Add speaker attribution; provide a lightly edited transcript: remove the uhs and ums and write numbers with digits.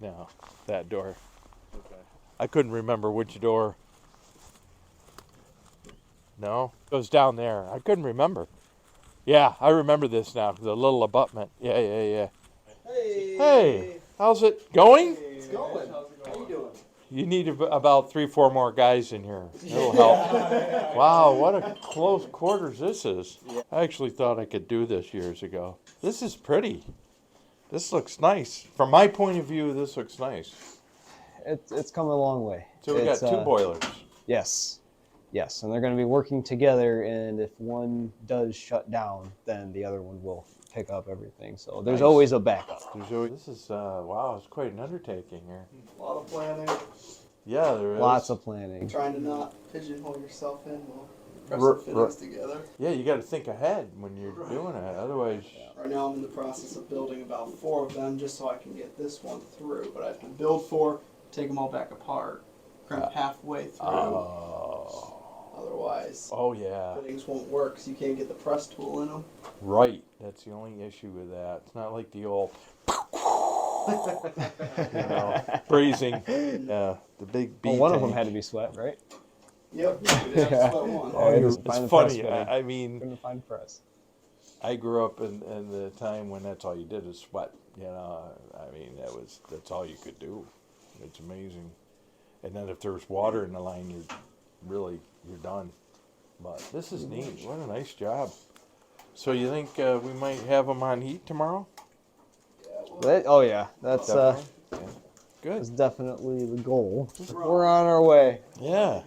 Speaker 1: No, that door.
Speaker 2: Okay.
Speaker 1: I couldn't remember which door. No, it was down there. I couldn't remember. Yeah, I remember this now. The little abutment. Yeah. Hey, how's it going?
Speaker 3: It's going. How you doing?
Speaker 1: You need about 3-4 more guys in here. It'll help. Wow, what a close quarters this is. I actually thought I could do this years ago. This is pretty. This looks nice. From my point of view, this looks nice.
Speaker 4: It's come a long way.
Speaker 1: So we got 2 boilers.
Speaker 4: Yes, and they're going to be working together. And if one does shut down, then the other one will pick up everything. So there's
Speaker 1: Nice.
Speaker 4: always a backup.
Speaker 1: This is wow. It's quite an undertaking here.
Speaker 3: A lot of planning.
Speaker 1: Yeah, there is.
Speaker 4: Lots of planning.
Speaker 3: Trying to not pigeonhole yourself in while pressing fittings together.
Speaker 1: Yeah, you got to think ahead when you're doing it. Otherwise.
Speaker 3: Right now I'm in the process of building about 4 of them just so I can get this one through. But I have to build 4, take them all back apart, crimp halfway through. Otherwise,
Speaker 1: Yeah.
Speaker 3: fittings won't work because you can't get the press tool in them.
Speaker 1: Right. That's the only issue with that. It's not like the old, freezing. The big B.
Speaker 4: Well, one of them had to be sweat, right?
Speaker 3: Yep. We did have to sweat one.
Speaker 1: It's funny. I mean,
Speaker 4: Couldn't find press.
Speaker 1: I grew up in the time when that's all you did is sweat. I mean, that's all you could do. It's amazing. And then if there's water in the line, you're done. But this is neat. What a nice job. So you think we might have them on heat tomorrow?
Speaker 4: Oh yeah, that's
Speaker 1: Definitely? Yeah. Good.
Speaker 4: definitely the goal. We're on our way.
Speaker 1: Yeah.